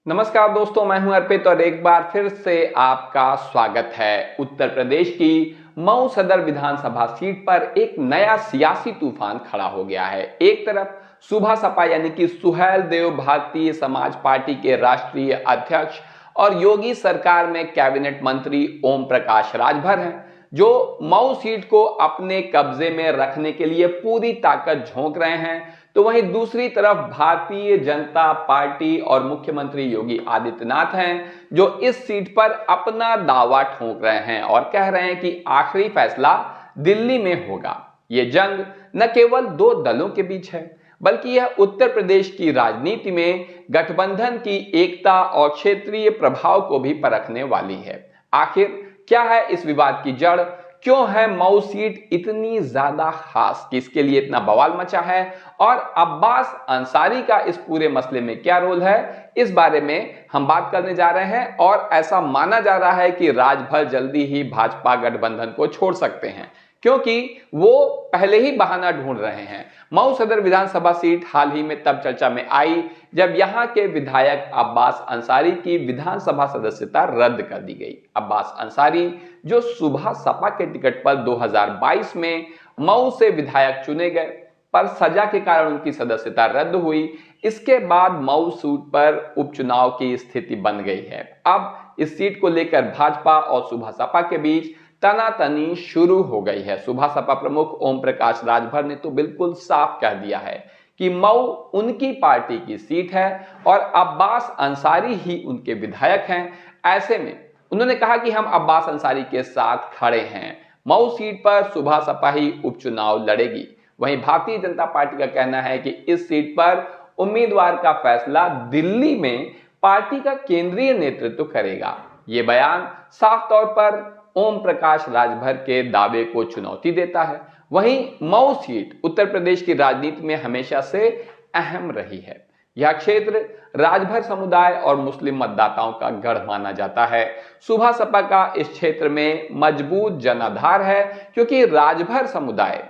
नमस्कार दोस्तों, मैं हूं अर्पित और एक बार फिर से आपका स्वागत है। उत्तर प्रदेश की मऊ सदर विधानसभा सीट पर एक नया सियासी तूफान खड़ा हो गया है। एक तरफ सुभा सपा यानी कि सुहेल देव भारतीय समाज पार्टी के राष्ट्रीय अध्यक्ष और योगी सरकार में कैबिनेट मंत्री ओम प्रकाश राजभर हैं, जो मऊ सीट को अपने कब्जे में रखने के लिए पूरी ताकत झोंक रहे हैं। तो वहीं दूसरी तरफ भारतीय जनता पार्टी और मुख्यमंत्री योगी आदित्यनाथ हैं, जो इस सीट पर अपना दावा ठोक रहे हैं और कह रहे हैं कि आखिरी फैसला दिल्ली में होगा। ये जंग न केवल दो दलों के बीच है, बल्कि यह उत्तर प्रदेश की राजनीति में गठबंधन की एकता और क्षेत्रीय प्रभाव को भी परखने वाली है। आखिर क्या है इस विवाद की जड़? क्यों है मऊ सीट इतनी ज्यादा खास कि इसके लिए इतना बवाल मचा है? और अब्बास अंसारी का इस पूरे मसले में क्या रोल है, इस बारे में हम बात करने जा रहे हैं। और ऐसा माना जा रहा है कि राजभर जल्दी ही भाजपा गठबंधन को छोड़ सकते हैं, क्योंकि वो पहले ही बहाना ढूंढ रहे हैं। मऊ सदर विधानसभा सीट हाल ही में तब चर्चा में आई जब यहां के विधायक अब्बास अंसारी की विधानसभा सदस्यता रद्द कर दी गई। अब्बास अंसारी, जो सुभा सपा के टिकट पर 2022 में मऊ से विधायक चुने गए, पर सजा के कारण उनकी सदस्यता रद्द हुई। इसके बाद मऊ सीट पर उपचुनाव की स्थिति बन गई है। अब इस सीट को लेकर भाजपा और सुभा सपा के बीच तनातनी शुरू हो गई है। सुभा सपा प्रमुख ओम प्रकाश राजभर ने तो बिल्कुल साफ कह दिया है कि मऊ उनकी पार्टी की सीट है और अब्बास अंसारी ही उनके विधायक हैं। ऐसे में उन्होंने कहा कि हम अब्बास अंसारी के साथ खड़े हैं। मऊ सीट पर सुभा सपा ही उपचुनाव लड़ेगी। वहीं भारतीय जनता पार्टी का कहना है कि इस सीट पर उम्मीदवार का फैसला दिल्ली में पार्टी का केंद्रीय नेतृत्व करेगा। ये बयान साफ तौर पर ओम प्रकाश राजभर के दावे को चुनौती देता है। वहीं मऊ सीट उत्तर प्रदेश की राजनीति में हमेशा से अहम रही है। यह क्षेत्र राजभर समुदाय और मुस्लिम मतदाताओं का गढ़ माना जाता है। सुभा सपा का इस क्षेत्र में मजबूत जनाधार है, क्योंकि राजभर समुदाय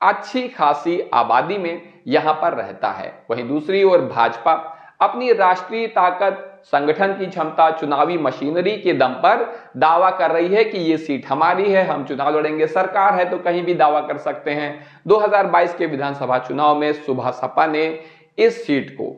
अच्छी खासी आबादी में यहां पर रहता है। वहीं दूसरी ओर भाजपा अपनी राष्ट्रीय ताकत, संगठन की क्षमता, चुनावी मशीनरी के दम पर दावा कर रही है कि ये सीट हमारी है, हम चुनाव लड़ेंगे। सरकार है तो कहीं भी दावा कर सकते हैं। 2022 के विधानसभा चुनाव में सुभा सपा ने इस सीट को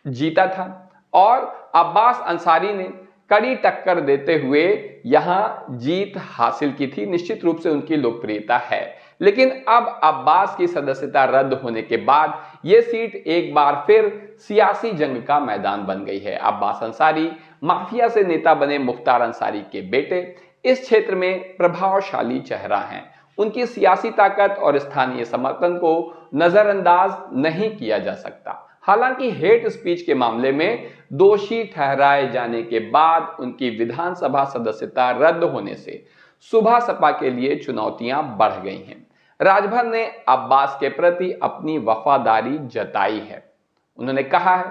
जीता था और अब्बास अंसारी ने कड़ी टक्कर देते हुए यहां जीत हासिल की थी। निश्चित रूप से उनकी लोकप्रियता है, लेकिन अब अब्बास की सदस्यता रद्द होने के बाद यह सीट एक बार फिर सियासी जंग का मैदान बन गई है। अब्बास अंसारी माफिया से नेता बने मुख्तार अंसारी के बेटे इस क्षेत्र में प्रभावशाली चेहरा हैं। उनकी सियासी ताकत और स्थानीय समर्थन को नजरअंदाज नहीं किया जा सकता। हालांकि हेट स्पीच के मामले में दोषी ठहराए जाने के बाद उनकी विधानसभा सदस्यता रद्द होने से सुभा सपा के लिए चुनौतियां बढ़ गई हैं। राजभर ने अब्बास के प्रति अपनी वफादारी जताई है। उन्होंने कहा है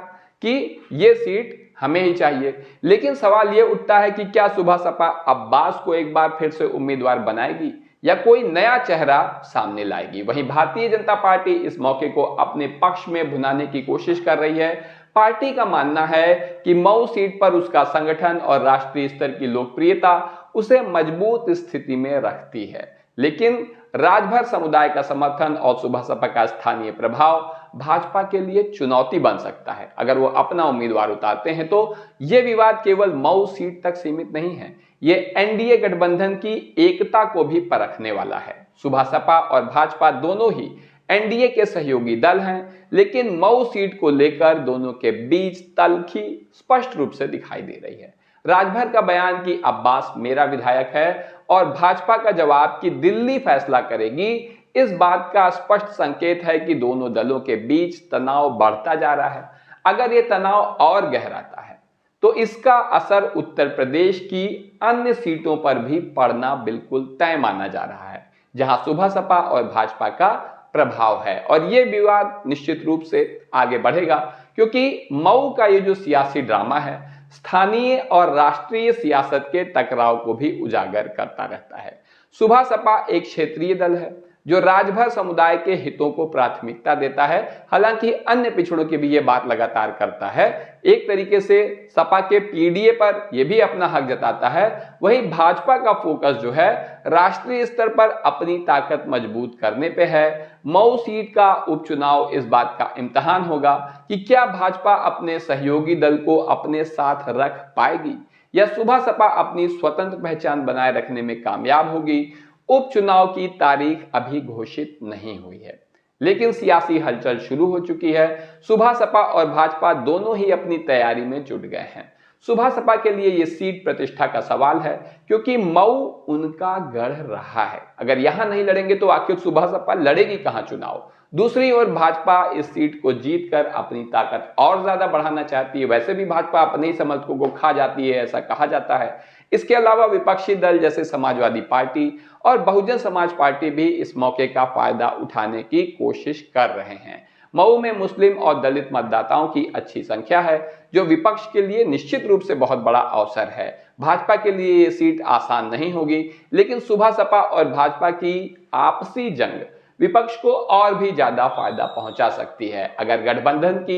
कि यह सीट हमें ही चाहिए, लेकिन सवाल यह उठता है कि क्या सुभा सपा अब्बास को एक बार फिर से उम्मीदवार बनाएगी या कोई नया चेहरा सामने लाएगी? वहीं भारतीय जनता पार्टी इस मौके को अपने पक्ष में भुनाने की कोशिश कर रही है। पार्टी का मानना है कि मऊ सीट पर उसका संगठन और राष्ट्रीय स्तर की लोकप्रियता उसे मजबूत स्थिति में रखती है, लेकिन राजभर समुदाय का समर्थन और सुभा सपा का स्थानीय प्रभाव भाजपा के लिए चुनौती बन सकता है। अगर वो अपना उम्मीदवार उतारते हैं तो ये विवाद केवल मऊ सीट तक सीमित नहीं है, ये एनडीए गठबंधन की एकता को भी परखने वाला है। सुभा सपा और भाजपा दोनों ही एनडीए के सहयोगी दल हैं, लेकिन मऊ सीट को लेकर दोनों के बीच तल्खी स्पष्ट रूप से दिखाई दे रही है। राजभर का बयान कि अब्बास मेरा विधायक है और भाजपा का जवाब कि दिल्ली फैसला करेगी, इस बात का स्पष्ट संकेत है कि दोनों दलों के बीच तनाव बढ़ता जा रहा है। अगर ये तनाव और गहराता है तो इसका असर उत्तर प्रदेश की अन्य सीटों पर भी पड़ना बिल्कुल तय माना जा रहा है, जहां सुभा सपा और भाजपा का प्रभाव है। और यह विवाद निश्चित रूप से आगे बढ़ेगा, क्योंकि मऊ का ये जो सियासी ड्रामा है स्थानीय और राष्ट्रीय सियासत के टकराव को भी उजागर करता रहता है। सुभा सपा एक क्षेत्रीय दल है जो राजभर समुदाय के हितों को प्राथमिकता देता है। हालांकि अन्य पिछड़ों की भी ये बात लगातार करता है। एक तरीके से सपा के पीडीए पर यह भी अपना हक जताता है। वहीं भाजपा का फोकस जो है राष्ट्रीय स्तर पर अपनी ताकत मजबूत करने पे है। मऊ सीट का उपचुनाव इस बात का इम्तिहान होगा कि क्या भाजपा अपने सहयोगी दल को अपने साथ रख पाएगी या सुबह सपा अपनी स्वतंत्र पहचान बनाए रखने में कामयाब होगी। उपचुनाव की तारीख अभी घोषित नहीं हुई है, लेकिन सियासी हलचल शुरू हो चुकी है। सुबह सपा और भाजपा दोनों ही अपनी तैयारी में जुट गए हैं। सुबह सपा के लिए यह सीट प्रतिष्ठा का सवाल है, क्योंकि मऊ उनका गढ़ रहा है। अगर यहां नहीं लड़ेंगे तो आखिर सुबह सपा लड़ेगी कहां चुनाव। दूसरी ओर भाजपा इस सीट को जीतकर अपनी ताकत और ज्यादा बढ़ाना चाहती है। वैसे भी भाजपा अपने ही समर्थकों को खा जाती है, ऐसा कहा जाता है। इसके अलावा विपक्षी दल जैसे समाजवादी पार्टी और बहुजन समाज पार्टी भी इस मौके का फायदा उठाने की कोशिश कर रहे हैं। मऊ में मुस्लिम और दलित मतदाताओं की अच्छी संख्या है, जो विपक्ष के लिए निश्चित रूप से बहुत बड़ा अवसर है। भाजपा के लिए ये सीट आसान नहीं होगी, लेकिन सुबह सपा और भाजपा की आपसी जंग विपक्ष को और भी ज्यादा फायदा पहुंचा सकती है। अगर गठबंधन की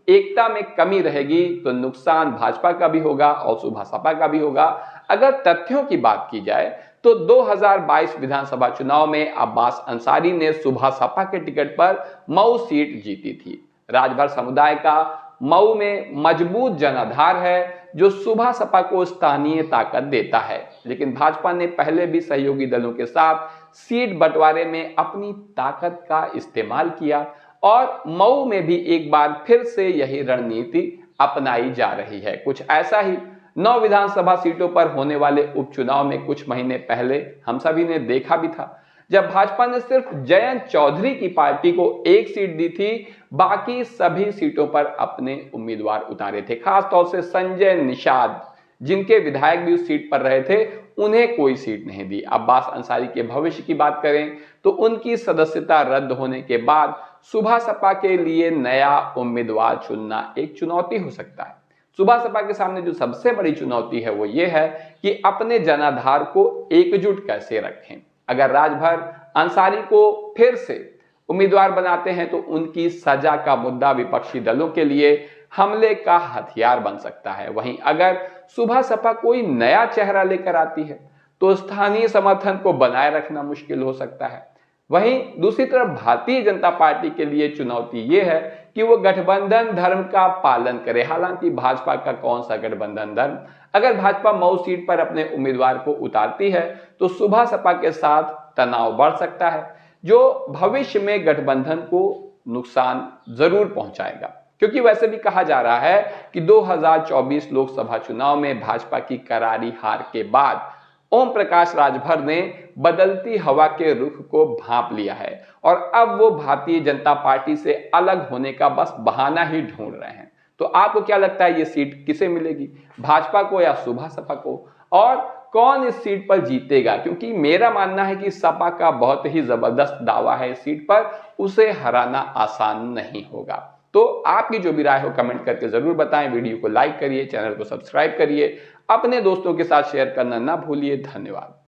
एकता में कमी रहेगी तो नुकसान भाजपा का भी होगा और सुबह सपा का भी होगा। अगर तथ्यों की बात की जाए तो 2022 विधानसभा चुनाव में अब्बास अंसारी ने सुबह सपा के टिकट पर मऊ सीट जीती थी। राजभर समुदाय का मऊ में मजबूत जनाधार है, जो सुबह सपा को स्थानीय ताकत देता है। लेकिन भाजपा ने पहले भी सहयोगी दलों के साथ सीट बंटवारे में अपनी ताकत का इस्तेमाल किया और मऊ में भी एक बार फिर से यही रणनीति अपनाई जा रही है। कुछ ऐसा ही 9 विधानसभा सीटों पर होने वाले उपचुनाव में कुछ महीने पहले हम सभी ने देखा भी था, जब भाजपा ने सिर्फ जयंत चौधरी की पार्टी को एक सीट दी थी, बाकी सभी सीटों पर अपने उम्मीदवार उतारे थे। खासतौर से संजय निषाद, जिनके विधायक भी उस सीट पर रहे थे, उन्हें कोई सीट नहीं दी। अब्बास अंसारी के भविष्य की बात करें तो उनकी सदस्यता रद्द होने के बाद सुबह सपा के लिए नया उम्मीदवार चुनना एक चुनौती हो सकता है। सुबह सपा के सामने जो सबसे बड़ी चुनौती है वो ये है कि अपने जनाधार को एकजुट कैसे रखें। अगर राजभर अंसारी को फिर से उम्मीदवार बनाते हैं तो उनकी सजा का मुद्दा विपक्षी दलों के लिए हमले का हथियार बन सकता है। वहीं अगर सुबह सपा कोई नया चेहरा लेकर आती है तो स्थानीय समर्थन को बनाए रखना मुश्किल हो सकता है। वहीं दूसरी तरफ भारतीय जनता पार्टी के लिए चुनौती यह है कि वो गठबंधन धर्म का पालन करे। हालांकि भाजपा का कौन सा गठबंधन धर्म। अगर भाजपा मऊ सीट पर अपने उम्मीदवार को उतारती है तो सुबह सपा के साथ तनाव बढ़ सकता है, जो भविष्य में गठबंधन को नुकसान जरूर पहुंचाएगा। क्योंकि वैसे भी कहा जा रहा है कि 2024 लोकसभा चुनाव में भाजपा की करारी हार के बाद ओम प्रकाश राजभर ने बदलती हवा के रुख को भांप लिया है और अब वो भारतीय जनता पार्टी से अलग होने का बस बहाना ही ढूंढ रहे हैं। तो आपको क्या लगता है ये सीट किसे मिलेगी, भाजपा को या सुबह सपा को, और कौन इस सीट पर जीतेगा? क्योंकि मेरा मानना है कि सपा का बहुत ही जबरदस्त दावा है इस सीट पर, उसे हराना आसान नहीं होगा। तो आपकी जो भी राय हो कमेंट करके जरूर बताएं। वीडियो को लाइक करिए, चैनल को सब्सक्राइब करिए, अपने दोस्तों के साथ शेयर करना ना भूलिए। धन्यवाद।